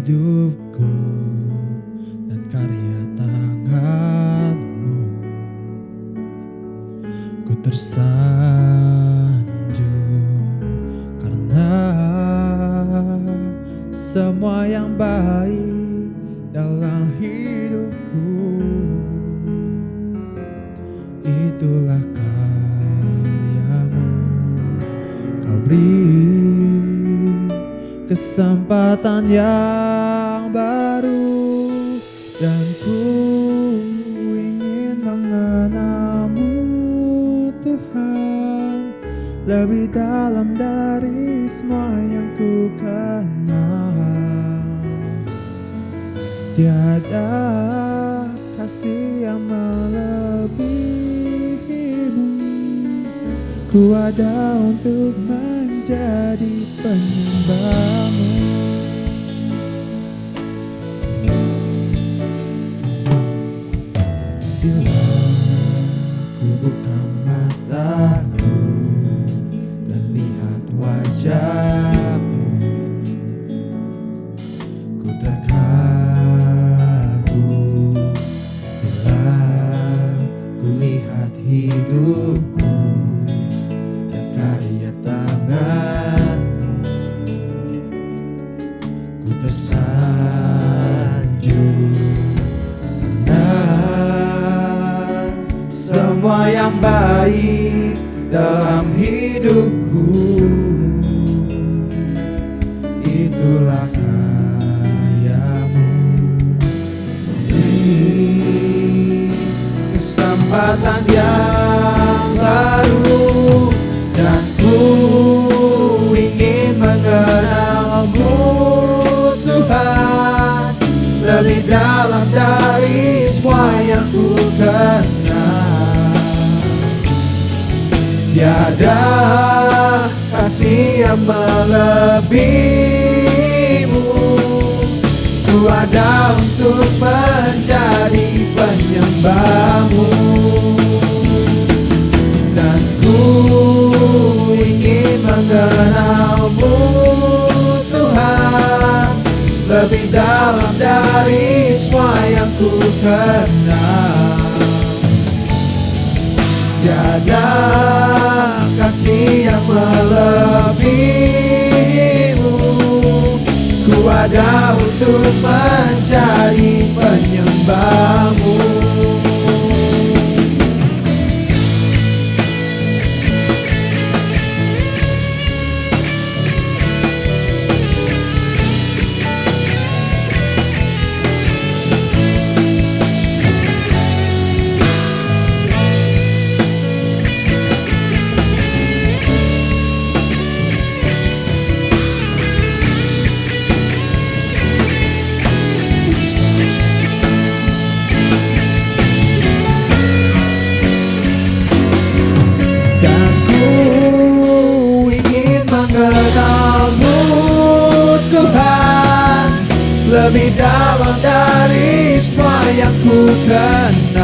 hidupku dan karya tangan-Mu. Ku tersanjung karena semua yang baik dalam hidupku, itulah karya-Mu. Kau beri kesempatan yang baru dan ku ingin mengenal-Mu, Tuhan, lebih dalam dari semua yang ku kenal. Tiada kasih yang melebihi-Mu. Ku ada untuk menjadi penyembah-Mu. Bila ku buka mataku dan lihat wajah-Mu, ku terkagum. Bila ku lihat hidupku dan karya tangan-Mu, ku tersanjung karena semua yang baik dalam hidupku, itulah karya-Mu. Beri kesempatan yang baru dan ku ingin mengenal-Mu, Tuhan, lebih dalam dari semua yang ku kenal. Tiada kasih yang melebihi-Mu. Ku ada untuk menjadi penyembah-Mu, dan ku ingin mengenal-Mu, Tuhan, lebih dalam dari semua yang ku kenal. Tiada kasih yang melebihi-Mu. Ku ada untuk menjadi penyembah-Mu. Dan ku ingin mengenal-Mu, Tuhan, lebih dalam dari semua yang ku kenal.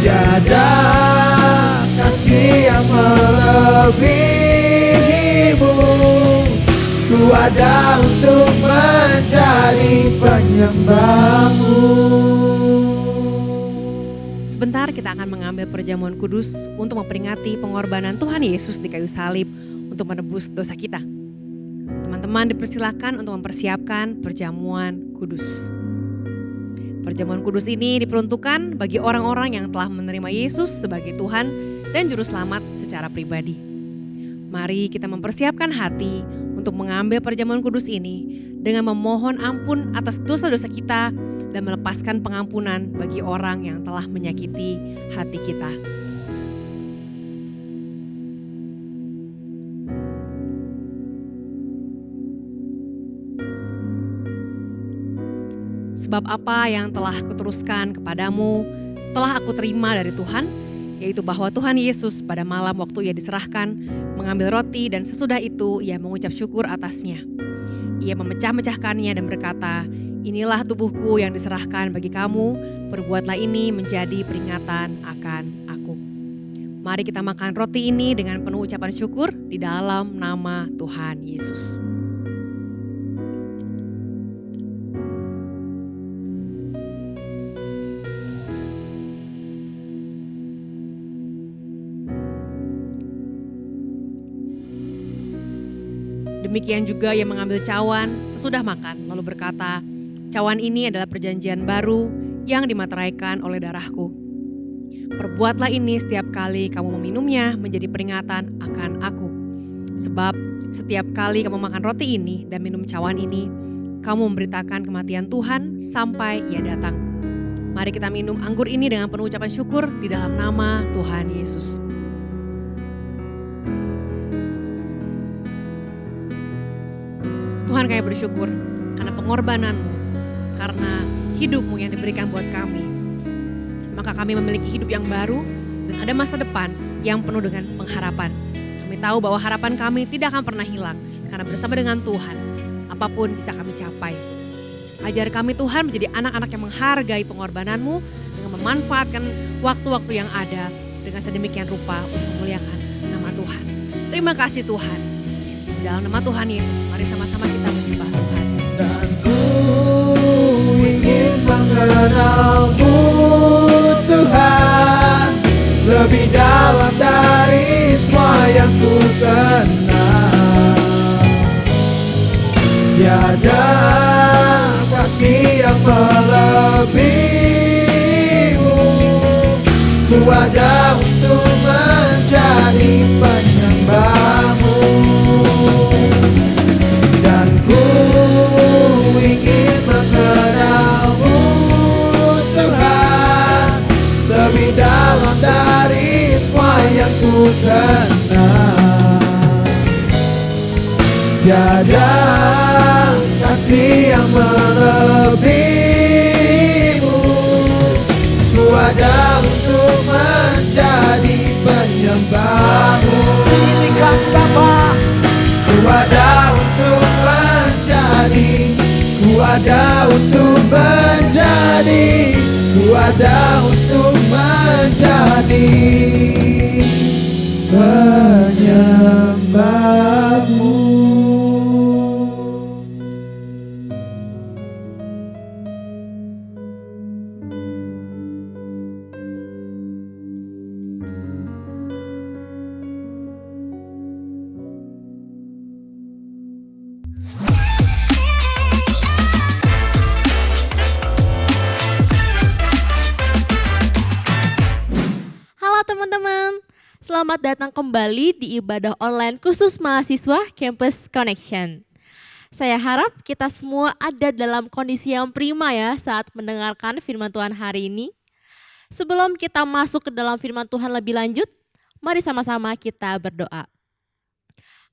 Tiada kasih yang melebihi-Mu. Ku ada untuk menjadi penyembah-Mu. Sebentar kita akan mengambil perjamuan kudus untuk memperingati pengorbanan Tuhan Yesus di kayu salib untuk menebus dosa kita. Teman-teman dipersilakan untuk mempersiapkan perjamuan kudus. Perjamuan kudus ini diperuntukkan bagi orang-orang yang telah menerima Yesus sebagai Tuhan dan Juru Selamat secara pribadi. Mari kita mempersiapkan hati untuk mengambil perjamuan kudus ini dengan memohon ampun atas dosa-dosa kita dan melepaskan pengampunan bagi orang yang telah menyakiti hati kita. Sebab apa yang telah kuteruskan kepadamu telah aku terima dari Tuhan, yaitu bahwa Tuhan Yesus pada malam waktu ia diserahkan mengambil roti dan sesudah itu ia mengucap syukur atasnya. Ia memecah-mecahkannya dan berkata, "Inilah tubuhku yang diserahkan bagi kamu, perbuatlah ini menjadi peringatan akan aku." Mari kita makan roti ini dengan penuh ucapan syukur di dalam nama Tuhan Yesus. Demikian juga ia mengambil cawan sesudah makan, lalu berkata, "Cawan ini adalah perjanjian baru yang dimateraikan oleh darahku. Perbuatlah ini setiap kali kamu meminumnya menjadi peringatan akan aku. Sebab setiap kali kamu makan roti ini dan minum cawan ini, kamu memberitakan kematian Tuhan sampai ia datang. Mari kita minum anggur ini dengan penuh ucapan syukur di dalam nama Tuhan Yesus." Tuhan, kami bersyukur karena pengorbananmu, karena hidupmu yang diberikan buat kami. Maka kami memiliki hidup yang baru dan ada masa depan yang penuh dengan pengharapan. Kami tahu bahwa harapan kami tidak akan pernah hilang karena bersama dengan Tuhan, apapun bisa kami capai. Ajar kami Tuhan menjadi anak-anak yang menghargai pengorbananmu dengan memanfaatkan waktu-waktu yang ada dengan sedemikian rupa untuk memuliakan nama Tuhan. Terima kasih Tuhan. Dalam nama Tuhan Yesus, mari sama-sama kita menyembah Tuhan. Dan ku ingin mengenalmu Tuhan, lebih dalam dari semua yang ku kenal. Tiada kasih yang melebihimu, ku ada untuk menjadi penyembahmu. Dan ku ingin mengenalmu Tuhan, lebih dalam dari semua yang ku kenal. Tiada kasih yang melebihimu, ku ada untuk menjadi penyembahmu. Izinkan Bapa, ku ada untuk menjadi, ku ada untuk menjadi, ku ada untuk menjadi penyembahmu. Teman-teman, selamat datang kembali di ibadah online khusus mahasiswa Campus Connection. Saya harap kita semua ada dalam kondisi yang prima ya saat mendengarkan firman Tuhan hari ini. Sebelum kita masuk ke dalam firman Tuhan lebih lanjut, mari sama-sama kita berdoa.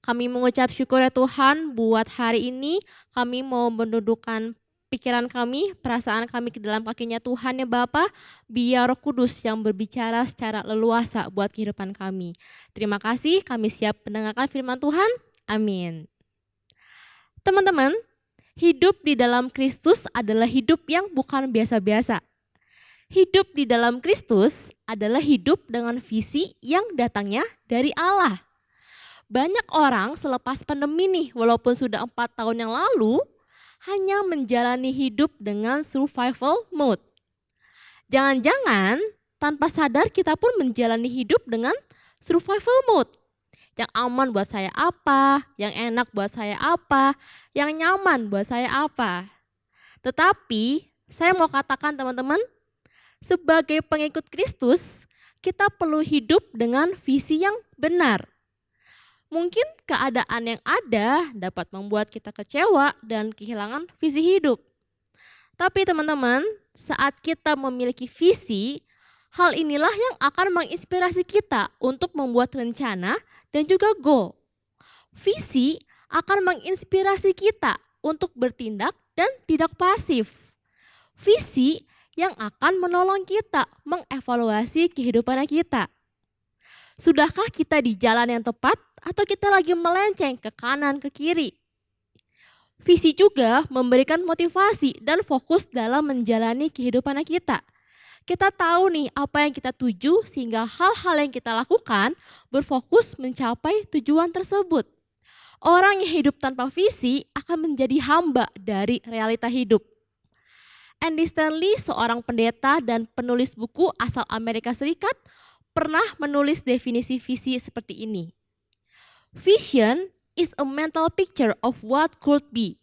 Kami mengucap syukur ya Tuhan buat hari ini kami mau mendudukkan pikiran kami, perasaan kami ke dalam kakinya Tuhan ya Bapa, biar Roh Kudus yang berbicara secara leluasa buat kehidupan kami. Terima kasih, kami siap mendengarkan firman Tuhan. Amin. Teman-teman, hidup di dalam Kristus adalah hidup yang bukan biasa-biasa. Hidup di dalam Kristus adalah hidup dengan visi yang datangnya dari Allah. Banyak orang selepas pandemi nih, walaupun sudah 4 tahun yang lalu, hanya menjalani hidup dengan survival mode. Jangan-jangan tanpa sadar kita pun menjalani hidup dengan survival mode. Yang aman buat saya apa, yang enak buat saya apa, yang nyaman buat saya apa. Tetapi saya mau katakan teman-teman, sebagai pengikut Kristus, kita perlu hidup dengan visi yang benar. Mungkin keadaan yang ada dapat membuat kita kecewa dan kehilangan visi hidup. Tapi teman-teman, saat kita memiliki visi, hal inilah yang akan menginspirasi kita untuk membuat rencana dan juga goal. Visi akan menginspirasi kita untuk bertindak dan tidak pasif. Visi yang akan menolong kita mengevaluasi kehidupan kita. Sudahkah kita di jalan yang tepat atau kita lagi melenceng ke kanan ke kiri? Visi juga memberikan motivasi dan fokus dalam menjalani kehidupan kita. Kita tahu nih apa yang kita tuju sehingga hal-hal yang kita lakukan berfokus mencapai tujuan tersebut. Orang yang hidup tanpa visi akan menjadi hamba dari realita hidup. Andy Stanley, seorang pendeta dan penulis buku asal Amerika Serikat, pernah menulis definisi visi seperti ini. Vision is a mental picture of what could be,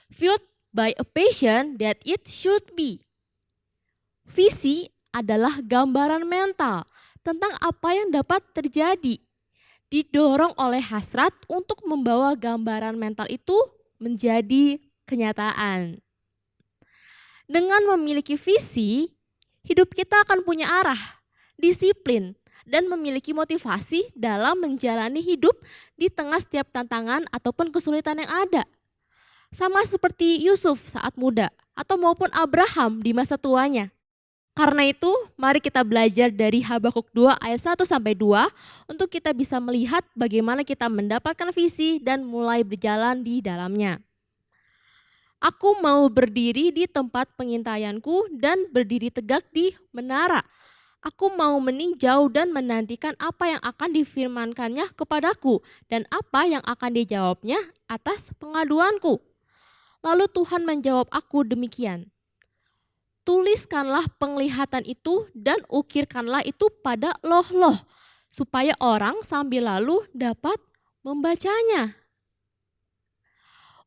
fueled by a passion that it should be. Visi adalah gambaran mental tentang apa yang dapat terjadi, didorong oleh hasrat untuk membawa gambaran mental itu menjadi kenyataan. Dengan memiliki visi, hidup kita akan punya arah, disiplin, dan memiliki motivasi dalam menjalani hidup di tengah setiap tantangan ataupun kesulitan yang ada. Sama seperti Yusuf saat muda atau maupun Abraham di masa tuanya. Karena itu, mari kita belajar dari Habakuk 2 ayat 1-2 untuk kita bisa melihat bagaimana kita mendapatkan visi dan mulai berjalan di dalamnya. Aku mau berdiri di tempat pengintaianku dan berdiri tegak di menara. Aku mau meninjau dan menantikan apa yang akan difirmankannya kepadaku dan apa yang akan dijawabnya atas pengaduanku. Lalu Tuhan menjawab aku demikian. Tuliskanlah penglihatan itu dan ukirkanlah itu pada loh-loh, supaya orang sambil lalu dapat membacanya.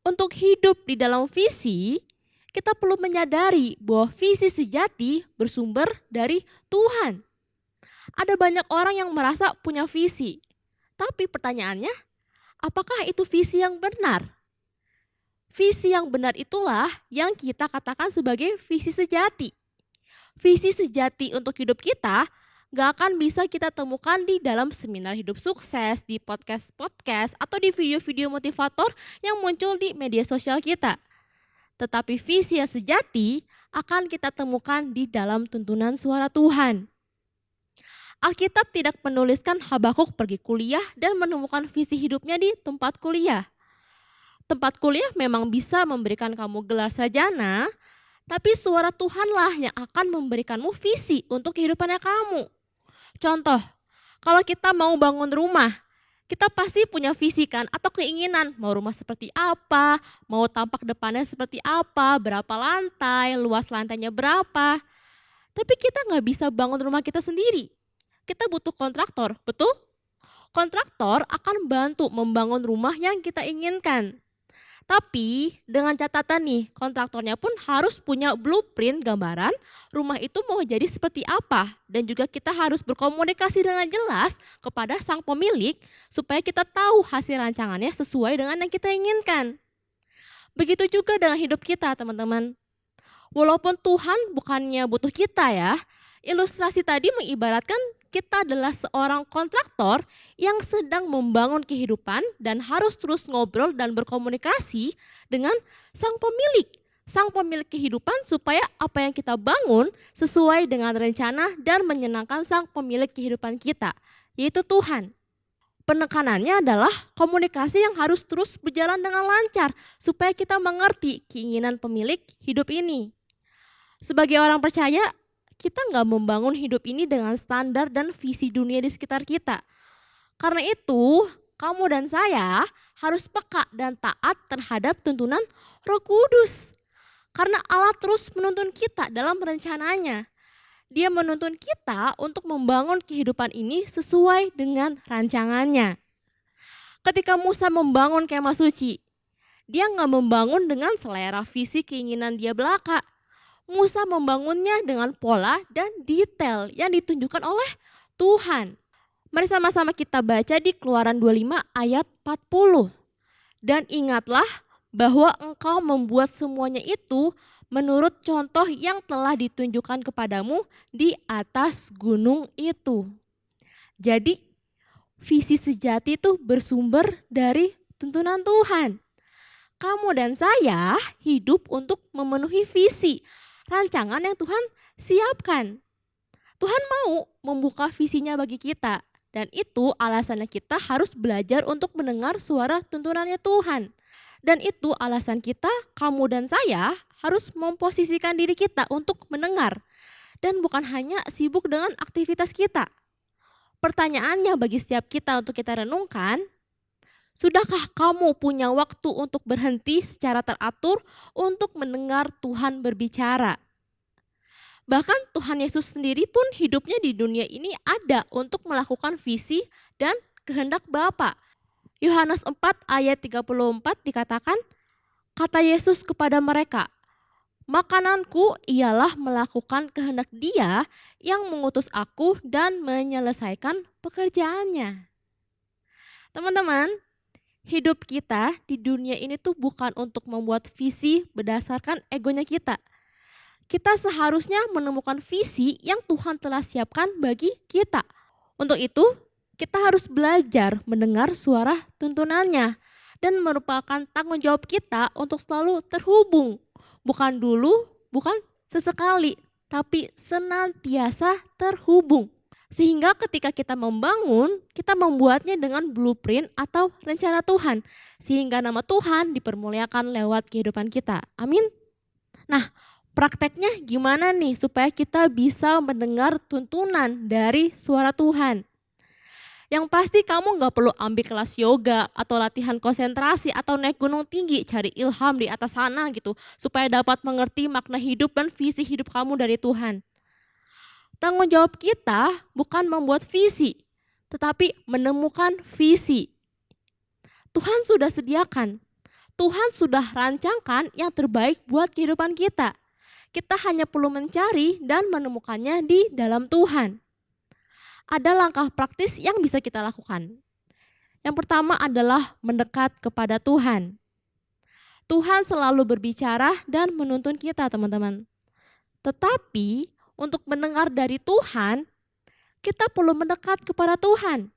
Untuk hidup di dalam visi, kita perlu menyadari bahwa visi sejati bersumber dari Tuhan. Ada banyak orang yang merasa punya visi, tapi pertanyaannya, apakah itu visi yang benar? Visi yang benar itulah yang kita katakan sebagai visi sejati. Visi sejati untuk hidup kita gak akan bisa kita temukan di dalam seminar hidup sukses, di podcast-podcast, atau di video-video motivator yang muncul di media sosial kita. Tetapi visi yang sejati akan kita temukan di dalam tuntunan suara Tuhan. Alkitab tidak menuliskan Habakuk pergi kuliah dan menemukan visi hidupnya di tempat kuliah. Tempat kuliah memang bisa memberikan kamu gelar sarjana, tapi suara Tuhanlah yang akan memberikanmu visi untuk kehidupannya kamu. Contoh, kalau kita mau bangun rumah, kita pasti punya visi kan atau keinginan mau rumah seperti apa, mau tampak depannya seperti apa, berapa lantai, luas lantainya berapa. Tapi kita nggak bisa bangun rumah kita sendiri. Kita butuh kontraktor, betul? Kontraktor akan bantu membangun rumah yang kita inginkan. Tapi dengan catatan nih, kontraktornya pun harus punya blueprint gambaran rumah itu mau jadi seperti apa. Dan juga kita harus berkomunikasi dengan jelas kepada sang pemilik supaya kita tahu hasil rancangannya sesuai dengan yang kita inginkan. Begitu juga dengan hidup kita teman-teman. Walaupun Tuhan bukannya butuh kita ya, ilustrasi tadi mengibaratkan kita adalah seorang kontraktor yang sedang membangun kehidupan dan harus terus ngobrol dan berkomunikasi dengan sang pemilik kehidupan supaya apa yang kita bangun sesuai dengan rencana dan menyenangkan sang pemilik kehidupan kita, yaitu Tuhan. Penekanannya adalah komunikasi yang harus terus berjalan dengan lancar supaya kita mengerti keinginan pemilik hidup ini. Sebagai orang percaya, kita nggak membangun hidup ini dengan standar dan visi dunia di sekitar kita. Karena itu, kamu dan saya harus peka dan taat terhadap tuntunan Roh Kudus. Karena Allah terus menuntun kita dalam rencananya. Dia menuntun kita untuk membangun kehidupan ini sesuai dengan rancangannya. Ketika Musa membangun kemah suci, dia nggak membangun dengan selera visi keinginan dia belaka. Musa membangunnya dengan pola dan detail yang ditunjukkan oleh Tuhan. Mari sama-sama kita baca di Keluaran 25 ayat 40. Dan ingatlah bahwa engkau membuat semuanya itu menurut contoh yang telah ditunjukkan kepadamu di atas gunung itu. Jadi visi sejati itu bersumber dari tuntunan Tuhan. Kamu dan saya hidup untuk memenuhi visi rancangan yang Tuhan siapkan. Tuhan mau membuka visinya bagi kita. Dan itu alasannya kita harus belajar untuk mendengar suara tuntunannya Tuhan. Dan itu alasan kita, kamu dan saya harus memposisikan diri kita untuk mendengar. Dan bukan hanya sibuk dengan aktivitas kita. Pertanyaannya bagi setiap kita untuk kita renungkan, sudahkah kamu punya waktu untuk berhenti secara teratur untuk mendengar Tuhan berbicara? Bahkan Tuhan Yesus sendiri pun hidupnya di dunia ini ada untuk melakukan visi dan kehendak Bapa. Yohanes 4 ayat 34 dikatakan, kata Yesus kepada mereka, makananku ialah melakukan kehendak Dia yang mengutus aku dan menyelesaikan pekerjaannya. Teman-teman, hidup kita di dunia ini tuh bukan untuk membuat visi berdasarkan egonya kita. Kita seharusnya menemukan visi yang Tuhan telah siapkan bagi kita. Untuk itu, kita harus belajar mendengar suara tuntunannya dan merupakan tanggung jawab kita untuk selalu terhubung. Bukan dulu, bukan sesekali, tapi senantiasa terhubung. Sehingga ketika kita membangun, kita membuatnya dengan blueprint atau rencana Tuhan. Sehingga nama Tuhan dipermuliakan lewat kehidupan kita. Amin. Nah, prakteknya gimana nih supaya kita bisa mendengar tuntunan dari suara Tuhan? Yang pasti kamu gak perlu ambil kelas yoga atau latihan konsentrasi atau naik gunung tinggi cari ilham di atas sana gitu supaya dapat mengerti makna hidup dan visi hidup kamu dari Tuhan. Tanggung jawab kita bukan membuat visi, tetapi menemukan visi. Tuhan sudah sediakan, Tuhan sudah rancangkan yang terbaik buat kehidupan kita. Kita hanya perlu mencari dan menemukannya di dalam Tuhan. Ada langkah praktis yang bisa kita lakukan. Yang pertama adalah mendekat kepada Tuhan. Tuhan selalu berbicara dan menuntun kita, teman-teman. Tetapi untuk mendengar dari Tuhan, kita perlu mendekat kepada Tuhan.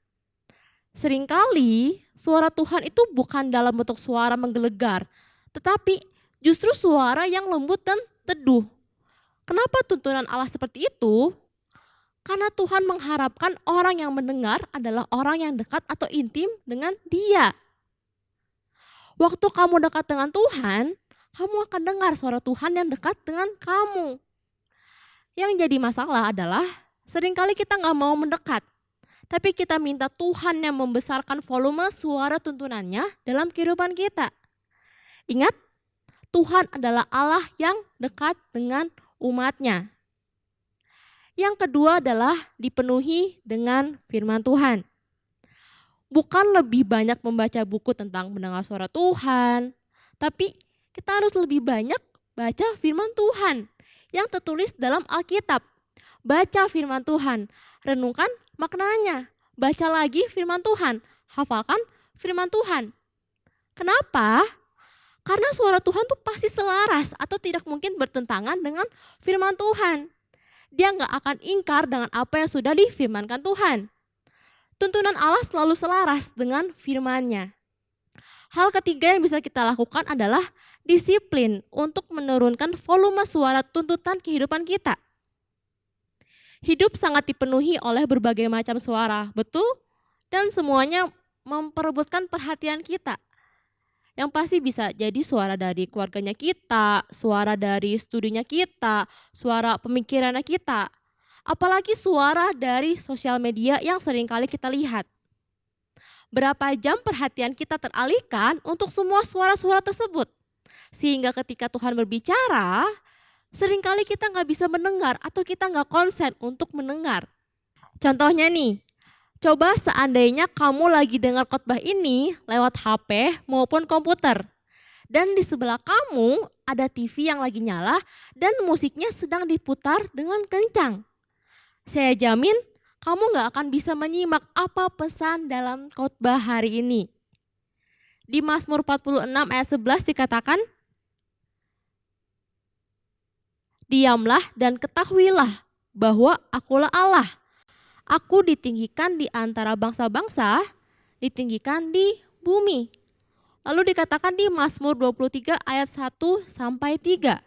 Seringkali suara Tuhan itu bukan dalam bentuk suara menggelegar, tetapi justru suara yang lembut dan teduh. Kenapa tuntunan Allah seperti itu? Karena Tuhan mengharapkan orang yang mendengar adalah orang yang dekat atau intim dengan Dia. Waktu kamu dekat dengan Tuhan, kamu akan dengar suara Tuhan yang dekat dengan kamu. Yang jadi masalah adalah seringkali kita gak mau mendekat, tapi kita minta Tuhan yang membesarkan volume suara tuntunannya dalam kehidupan kita. Ingat, Tuhan adalah Allah yang dekat dengan umatnya. Yang kedua adalah dipenuhi dengan firman Tuhan. Bukan lebih banyak membaca buku tentang mendengar suara Tuhan, tapi kita harus lebih banyak baca firman Tuhan yang tertulis dalam Alkitab. Baca firman Tuhan, renungkan maknanya, baca lagi firman Tuhan, hafalkan firman Tuhan. Kenapa? Karena suara Tuhan tuh pasti selaras atau tidak mungkin bertentangan dengan firman Tuhan. Dia gak akan ingkar dengan apa yang sudah difirmankan Tuhan. Tuntunan Allah selalu selaras dengan firman-Nya. Hal ketiga yang bisa kita lakukan adalah disiplin untuk menurunkan volume suara tuntutan kehidupan kita. Hidup sangat dipenuhi oleh berbagai macam suara, betul? Dan semuanya memperebutkan perhatian kita. Yang pasti bisa jadi suara dari keluarganya kita, suara dari studinya kita, suara pemikirannya kita. Apalagi suara dari sosial media yang seringkali kita lihat. Berapa jam perhatian kita teralihkan untuk semua suara-suara tersebut. Sehingga ketika Tuhan berbicara, seringkali kita gak bisa mendengar atau kita gak konsen untuk mendengar. Contohnya nih, coba seandainya kamu lagi dengar khotbah ini lewat HP maupun komputer. Dan di sebelah kamu ada TV yang lagi nyala dan musiknya sedang diputar dengan kencang. Saya jamin kamu gak akan bisa menyimak apa pesan dalam khotbah hari ini. Di Mazmur 46 ayat 11 dikatakan, diamlah dan ketahuilah bahwa akulah Allah. Aku ditinggikan di antara bangsa-bangsa, ditinggikan di bumi. Lalu dikatakan di Mazmur 23 ayat 1 sampai 3.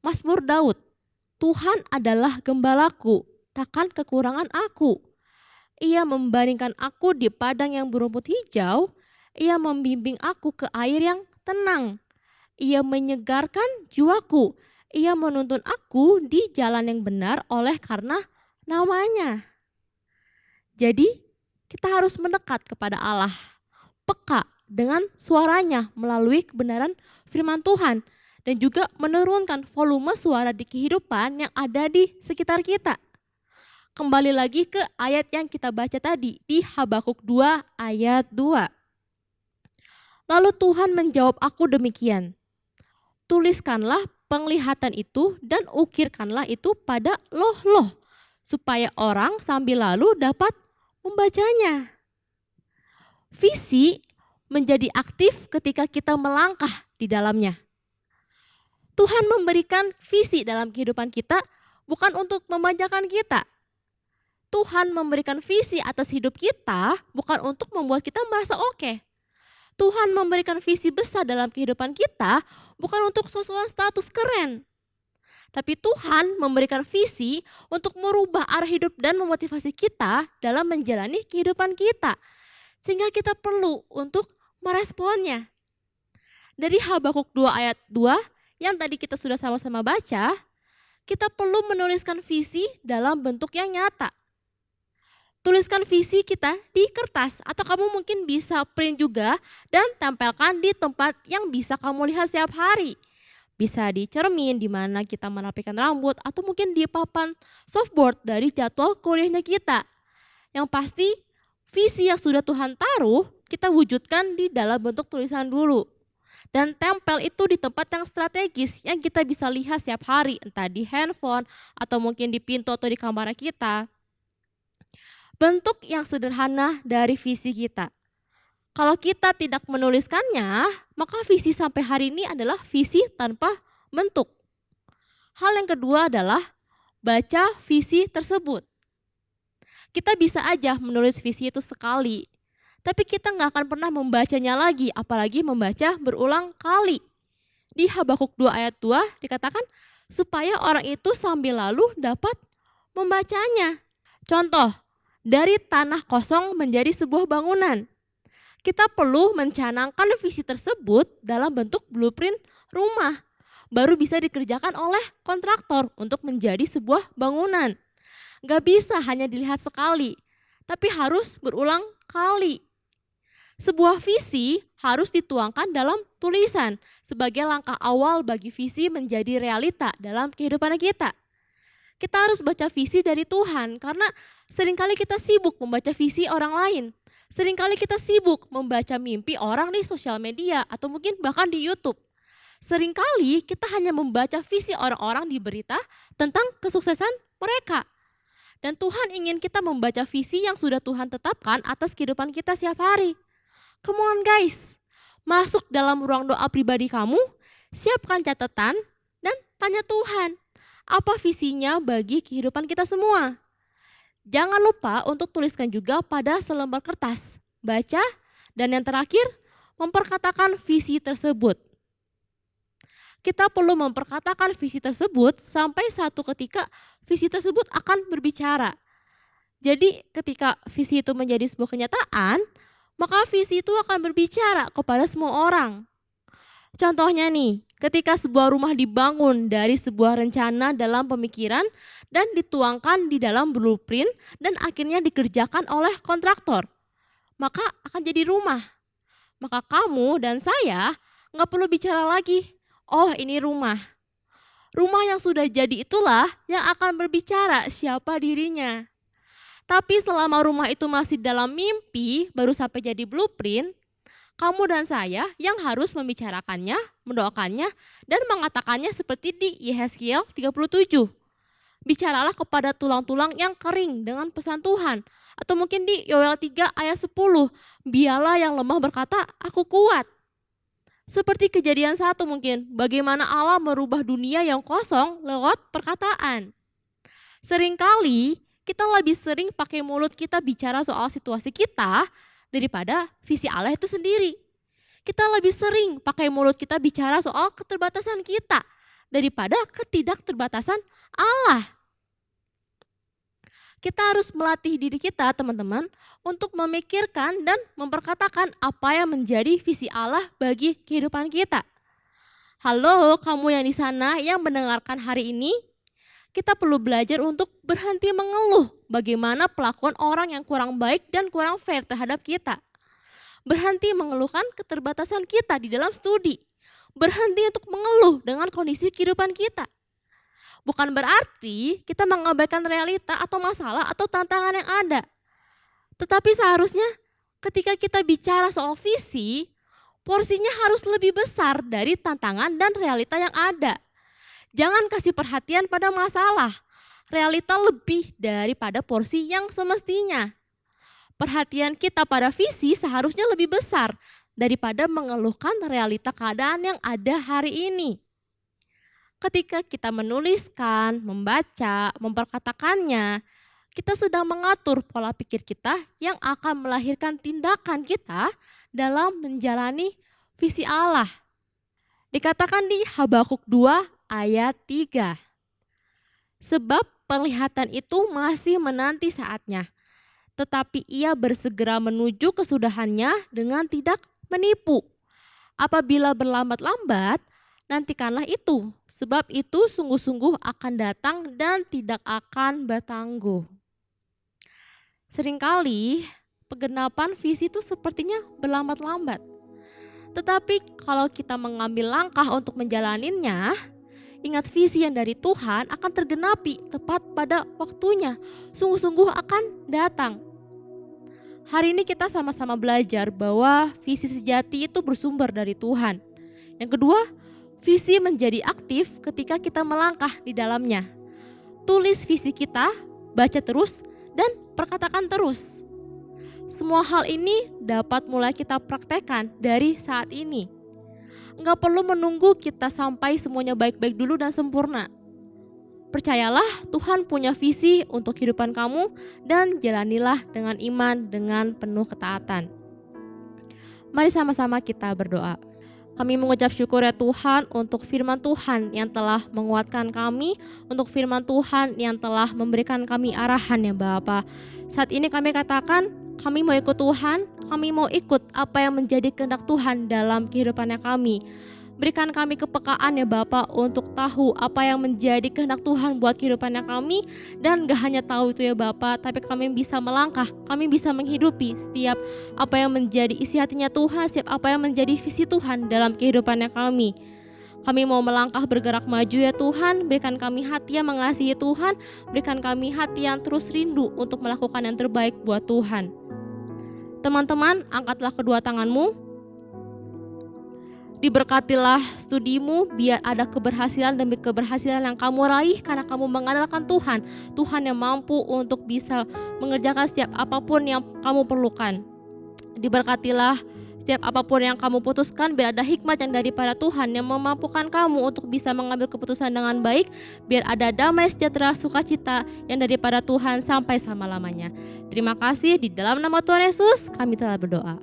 Mazmur Daud, Tuhan adalah gembalaku, takkan kekurangan aku. Ia membaringkan aku di padang yang berumput hijau, Ia membimbing aku ke air yang tenang. Ia menyegarkan jiwaku, Ia menuntun aku di jalan yang benar oleh karena namanya. Jadi kita harus mendekat kepada Allah, peka dengan suaranya melalui kebenaran firman Tuhan dan juga menurunkan volume suara di kehidupan yang ada di sekitar kita. Kembali lagi ke ayat yang kita baca tadi di Habakuk 2 ayat 2. Lalu Tuhan menjawab aku demikian, tuliskanlah penglihatan itu dan ukirkanlah itu pada loh-loh, supaya orang sambil lalu dapat membacanya. Visi menjadi aktif ketika kita melangkah di dalamnya. Tuhan memberikan visi dalam kehidupan kita bukan untuk memanjakan kita. Tuhan memberikan visi atas hidup kita bukan untuk membuat kita merasa oke. Tuhan memberikan visi besar dalam kehidupan kita bukan untuk sesuatu status keren. Tapi Tuhan memberikan visi untuk merubah arah hidup dan memotivasi kita dalam menjalani kehidupan kita. Sehingga kita perlu untuk meresponnya. Dari Habakuk 2 ayat 2 yang tadi kita sudah sama-sama baca, kita perlu menuliskan visi dalam bentuk yang nyata. Tuliskan visi kita di kertas atau kamu mungkin bisa print juga dan tempelkan di tempat yang bisa kamu lihat setiap hari. Bisa di cermin di mana kita merapikan rambut atau mungkin di papan softboard dari jadwal kuliahnya kita. Yang pasti visi yang sudah Tuhan taruh kita wujudkan di dalam bentuk tulisan dulu. Dan tempel itu di tempat yang strategis yang kita bisa lihat setiap hari, entah di handphone atau mungkin di pintu atau di kamar kita. Bentuk yang sederhana dari visi kita. Kalau kita tidak menuliskannya, maka visi sampai hari ini adalah visi tanpa bentuk. Hal yang kedua adalah baca visi tersebut. Kita bisa aja menulis visi itu sekali, tapi kita nggak akan pernah membacanya lagi, apalagi membaca berulang kali. Di Habakuk 2 ayat 2 dikatakan, supaya orang itu sambil lalu dapat membacanya. Contoh, dari tanah kosong menjadi sebuah bangunan. Kita perlu mencanangkan visi tersebut dalam bentuk blueprint rumah. Baru bisa dikerjakan oleh kontraktor untuk menjadi sebuah bangunan. Gak bisa hanya dilihat sekali, tapi harus berulang kali. Sebuah visi harus dituangkan dalam tulisan sebagai langkah awal bagi visi menjadi realita dalam kehidupan kita. Kita harus baca visi dari Tuhan karena seringkali kita sibuk membaca visi orang lain. Seringkali kita sibuk membaca mimpi orang di sosial media atau mungkin bahkan di YouTube. Seringkali kita hanya membaca visi orang-orang di berita tentang kesuksesan mereka. Dan Tuhan ingin kita membaca visi yang sudah Tuhan tetapkan atas kehidupan kita setiap hari. Come on guys, masuk dalam ruang doa pribadi kamu, siapkan catatan dan tanya Tuhan, apa visinya bagi kehidupan kita semua? Jangan lupa untuk tuliskan juga pada selembar kertas, baca, dan yang terakhir, memperkatakan visi tersebut. Kita perlu memperkatakan visi tersebut sampai satu ketika visi tersebut akan berbicara. Jadi ketika visi itu menjadi sebuah kenyataan, maka visi itu akan berbicara kepada semua orang. Contohnya nih, ketika sebuah rumah dibangun dari sebuah rencana dalam pemikiran dan dituangkan di dalam blueprint dan akhirnya dikerjakan oleh kontraktor, maka akan jadi rumah. Maka kamu dan saya nggak perlu bicara lagi, oh ini rumah. Rumah yang sudah jadi itulah yang akan berbicara siapa dirinya. Tapi selama rumah itu masih dalam mimpi, baru sampai jadi blueprint, kamu dan saya yang harus membicarakannya, mendoakannya, dan mengatakannya seperti di Yehezkiel 37. Bicaralah kepada tulang-tulang yang kering dengan pesan Tuhan. Atau mungkin di Yoel 3 ayat 10, biarlah yang lemah berkata, aku kuat. Seperti Kejadian 1 mungkin, bagaimana Allah merubah dunia yang kosong lewat perkataan. Seringkali kita lebih sering pakai mulut kita bicara soal situasi kita, daripada visi Allah itu sendiri. Kita lebih sering pakai mulut kita bicara soal keterbatasan kita daripada ketidakterbatasan Allah. Kita harus melatih diri kita teman-teman untuk memikirkan dan memperkatakan apa yang menjadi visi Allah bagi kehidupan kita. Halo kamu yang di sana yang mendengarkan hari ini, kita perlu belajar untuk berhenti mengeluh bagaimana pelakuan orang yang kurang baik dan kurang fair terhadap kita. Berhenti mengeluhkan keterbatasan kita di dalam studi. Berhenti untuk mengeluh dengan kondisi kehidupan kita. Bukan berarti kita mengabaikan realita atau masalah atau tantangan yang ada. Tetapi seharusnya ketika kita bicara soal visi, porsinya harus lebih besar dari tantangan dan realita yang ada. Jangan kasih perhatian pada masalah, realita lebih daripada porsi yang semestinya. Perhatian kita pada visi seharusnya lebih besar daripada mengeluhkan realita keadaan yang ada hari ini. Ketika kita menuliskan, membaca, memperkatakannya, kita sedang mengatur pola pikir kita yang akan melahirkan tindakan kita dalam menjalani visi Allah. Dikatakan di Habakuk 2 ayat 3. Sebab penglihatan itu masih menanti saatnya, tetapi ia bersegera menuju kesudahannya dengan tidak menipu. Apabila berlambat-lambat, nantikanlah itu, sebab itu sungguh-sungguh akan datang dan tidak akan bertangguh. Seringkali penggenapan visi itu sepertinya berlambat-lambat. Tetapi kalau kita mengambil langkah untuk menjalaninya, ingat visi yang dari Tuhan akan tergenapi tepat pada waktunya, sungguh-sungguh akan datang. Hari ini kita sama-sama belajar bahwa visi sejati itu bersumber dari Tuhan. Yang kedua, visi menjadi aktif ketika kita melangkah di dalamnya. Tulis visi kita, baca terus, dan perkatakan terus. Semua hal ini dapat mulai kita praktekkan dari saat ini. Enggak perlu menunggu kita sampai semuanya baik-baik dulu dan sempurna. Percayalah Tuhan punya visi untuk kehidupan kamu dan jalanilah dengan iman dengan penuh ketaatan. Mari sama-sama kita berdoa. Kami mengucap syukur ya Tuhan untuk firman Tuhan yang telah menguatkan kami, untuk firman Tuhan yang telah memberikan kami arahan ya Bapa. Saat ini kami katakan kami mau ikut Tuhan, kami mau ikut apa yang menjadi kehendak Tuhan dalam kehidupannya kami. Berikan kami kepekaan ya Bapa untuk tahu apa yang menjadi kehendak Tuhan buat kehidupannya kami. Dan gak hanya tahu itu ya Bapa, tapi kami bisa melangkah, kami bisa menghidupi setiap apa yang menjadi isi hatinya Tuhan, setiap apa yang menjadi visi Tuhan dalam kehidupannya kami. Kami mau melangkah bergerak maju ya Tuhan, berikan kami hati yang mengasihi Tuhan, berikan kami hati yang terus rindu untuk melakukan yang terbaik buat Tuhan. Teman-teman, angkatlah kedua tanganmu. Diberkatilah studimu, biar ada keberhasilan demi keberhasilan yang kamu raih karena kamu mengandalkan Tuhan. Tuhan yang mampu untuk bisa mengerjakan setiap apapun yang kamu perlukan. Diberkatilah setiap apapun yang kamu putuskan, biar ada hikmat yang daripada Tuhan yang memampukan kamu untuk bisa mengambil keputusan dengan baik. Biar ada damai, sejahtera, sukacita yang daripada Tuhan sampai selama-lamanya. Terima kasih, di dalam nama Tuhan Yesus kami telah berdoa.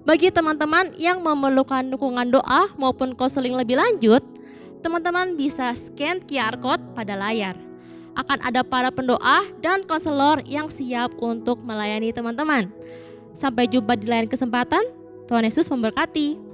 Bagi teman-teman yang memerlukan dukungan doa maupun konseling lebih lanjut, teman-teman bisa scan QR Code pada layar. Akan ada para pendoa dan konselor yang siap untuk melayani teman-teman. Sampai jumpa di lain kesempatan. Tuhan Yesus memberkati.